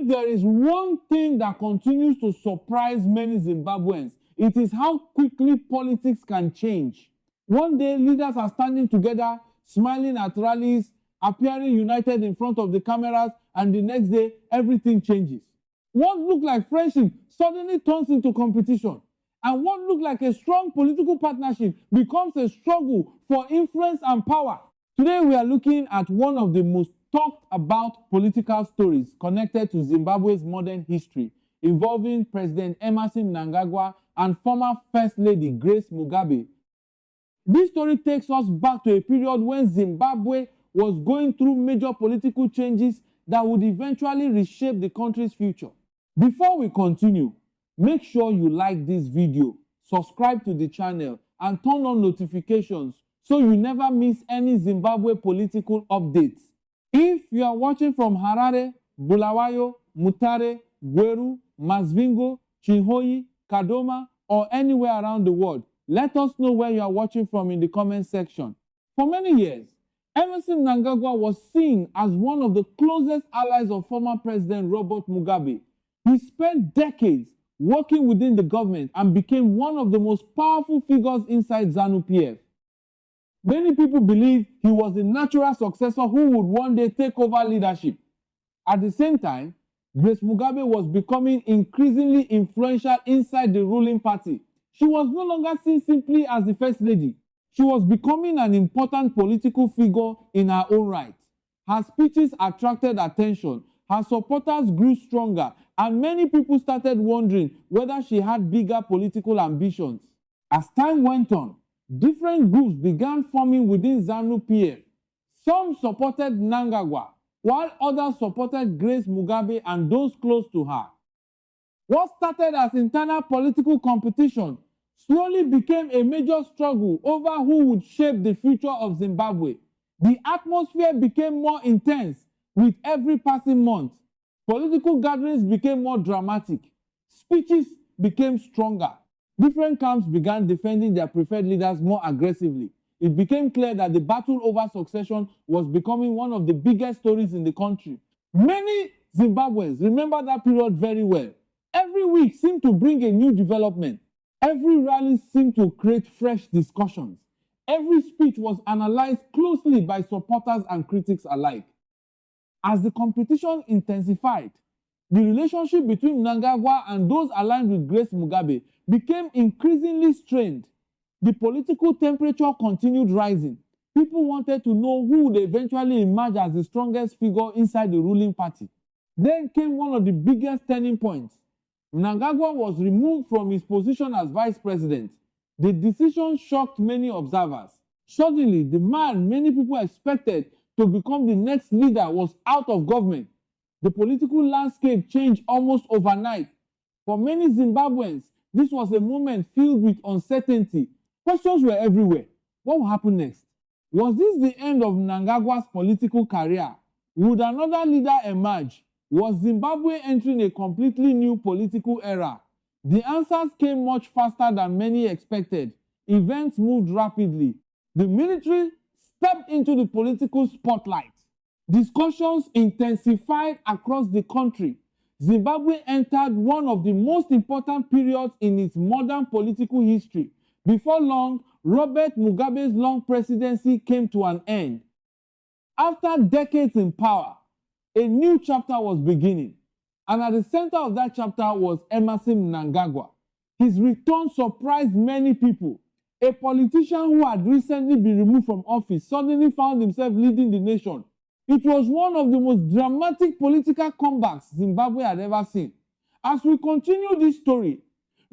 If there is one thing that continues to surprise many Zimbabweans, it is how quickly politics can change. One day, leaders are standing together, smiling at rallies, appearing united in front of the cameras, and the next day, everything changes. What looked like friendship suddenly turns into competition, and what looked like a strong political partnership becomes a struggle for influence and power. Today, we are looking at one of the most talked about political stories connected to Zimbabwe's modern history, involving President Emmerson Mnangagwa and former First Lady GraceMugabe. This story takes us back to a period when Zimbabwe was going through major political changes that would eventually reshape the country's future. Before we continue, make sure you like this video, subscribe to the channel, and turn on notifications so you never miss any Zimbabwe political updates. If you are watching from Harare, Bulawayo, Mutare, Gweru, Masvingo, Chinhoyi, Kadoma, or anywhere around the world, let us know where you are watching from in the comment section. For many years, Emmerson Mnangagwa was seen as one of the closest allies of former President RobertMugabe. He spent decades working within the government and became one of the most powerful figures inside ZANUPF. Many people believe he was the natural successor who would one day take over leadership. At the same time, GraceMugabe was becoming increasingly influential inside the ruling party. She was no longer seen simply as the First Lady. She was becoming an important political figure in her own right. Her speeches attracted attention, her supporters grew stronger, and many people started wondering whether she had bigger political ambitions. As time went on, different groups began forming within ZANUPF. Some supported Mnangagwa, while others supported GraceMugabe and those close to her. What started as internal political competition slowly became a major struggle over who would shape the future of Zimbabwe. The atmosphere became more intense with every passing month. Political gatherings became more dramatic. Speeches became stronger. Different camps began defending their preferred leaders more aggressively. It became clear that the battle over succession was becoming one of the biggest stories in the country. Many Zimbabweans remember that period very well. Every week seemed to bring a new development. Every rally seemed to create fresh discussions. Every speech was analyzed closely by supporters and critics alike. As the competition intensified, the relationship between Mnangagwa and those aligned with GraceMugabe became increasingly strained. The political temperature continued rising. People wanted to know who would eventually emerge as the strongest figure inside the ruling party. Then came one of the biggest turning points. Mnangagwa was removed from his position as vice president. The decision shocked many observers. Suddenly, the man many people expected to become the next leader was out of government. The political landscape changed almost overnight. For many Zimbabweans, this was a moment filled with uncertainty. Questions were everywhere. What will happen next? Was this the end of Mnangagwa's political career? Would another leader emerge? Was Zimbabwe entering a completely new political era? The answers came much faster than many expected. Events moved rapidly. The military stepped into the political spotlight. Discussions intensified across the country. Zimbabwe entered one of the most important periods in its modern political history. Before long, RobertMugabe's long presidency came to an end. After decades in power, a new chapter was beginning. And at the center of that chapter was Emmerson Mnangagwa. His return surprised many people. A politician who had recently been removed from office suddenly found himself leading the nation. It was one of the most dramatic political comebacks Zimbabwe had ever seen. As we continue this story,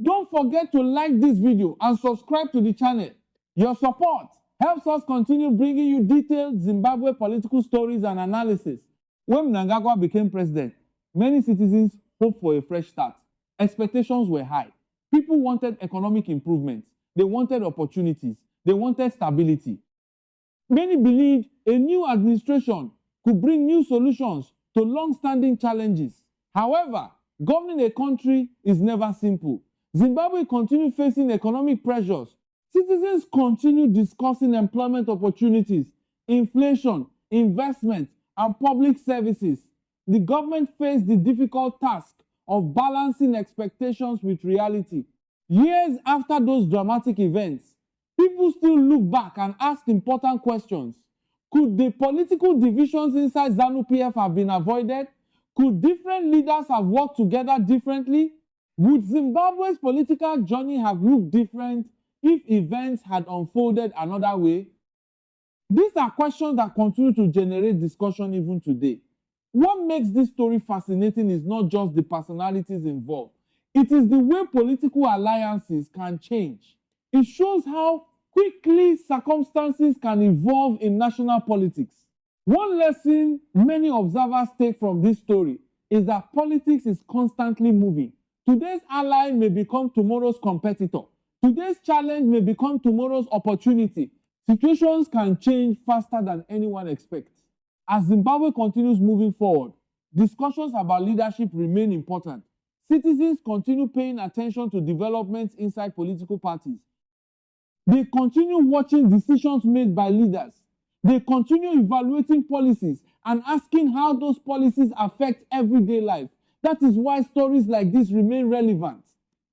don't forget to like this video and subscribe to the channel. Your support helps us continue bringing you detailed Zimbabwe political stories and analysis. When Mnangagwa became president, many citizens hoped for a fresh start. Expectations were high. People wanted economic improvements. They wanted opportunities. They wanted stability. Many believed a new administration could bring new solutions to long-standing challenges. However, governing a country is never simple. Zimbabwe continued facing economic pressures. Citizens continued discussing employment opportunities, inflation, investment, and public services. the government faced the difficult task of balancing expectations with reality. Years after those dramatic events, people still look back and ask important questions. Could the political divisions inside ZANUPF have been avoided? Could different leaders have worked together differently? Would Zimbabwe's political journey have looked different if events had unfolded another way? These are questions that continue to generate discussion even today. What makes this story fascinating is not just the personalities involved. It is the way political alliances can change. It shows how quickly circumstances can evolve in national politics. One lesson many observers take from this story is that politics is constantly moving. Today's ally may become tomorrow's competitor. Today's challenge may become tomorrow's opportunity. Situations can change faster than anyone expects. As Zimbabwe continues moving forward, discussions about leadership remain important. Citizens continue paying attention to developments inside political parties. They continue watching decisions made by leaders. They continue evaluating policies and asking how those policies affect everyday life. That is why stories like this remain relevant.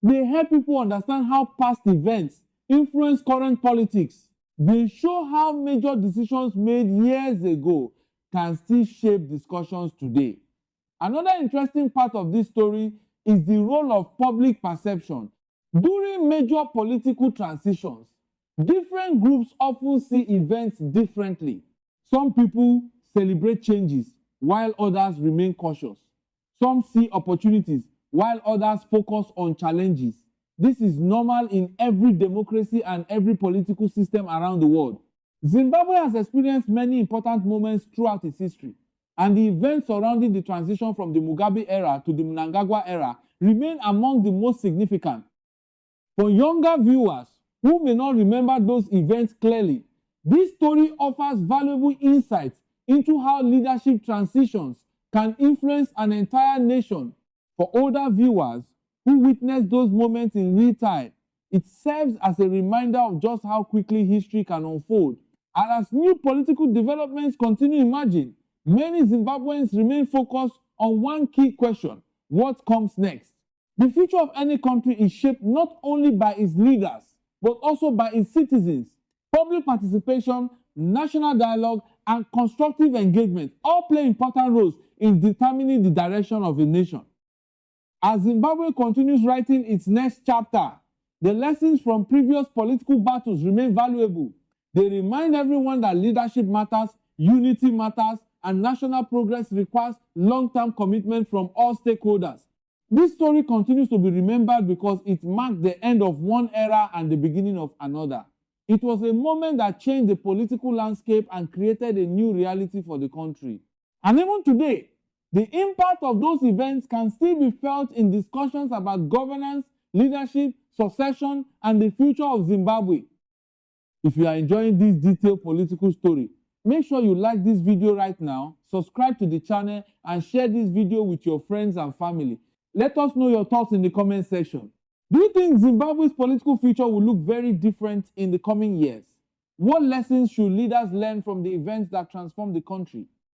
They help people understand how past events influence current politics. They show how major decisions made years ago can still shape discussions today. Another interesting part of this story is the role of public perception. During major political transitions, different groups often see events differently. Some people celebrate changes while others remain cautious. Some see opportunities while others focus on challenges. This is normal in every democracy and every political system around the world. Zimbabwe has experienced many important moments throughout its history, and the events surrounding the transition from the Mugabe era to the Mnangagwa era remain among the most significant. For younger viewers who may not remember those events clearly, this story offers valuable insights into how leadership transitions can influence an entire nation. For older viewers who witness those moments in real time, it serves as a reminder of just how quickly history can unfold. And as new political developments continue emerging, many Zimbabweans remain focused on one key question: what comes next? The future of any country is shaped not only by its leaders, but also by its citizens. Public participation, national dialogue, and constructive engagement all play important roles in determining the direction of a nation. As Zimbabwe continues writing its next chapter, the lessons from previous political battles remain valuable. They remind everyone that leadership matters, unity matters, and national progress requires long-term commitment from all stakeholders. This story continues to be remembered because it marked the end of one era and the beginning of another. It was a moment that changed the political landscape and created a new reality for the country. And even today, the impact of those events can still be felt in discussions about governance, leadership, succession, and the future of Zimbabwe. If you are enjoying this detailed political story, make sure you like this video right now, subscribe to the channel, and share this video with your friends and family. Let us know your thoughts in the comment section. Do you think Zimbabwe's political future will look very different in the coming years? What lessons should leaders learn from the events that transformed the country?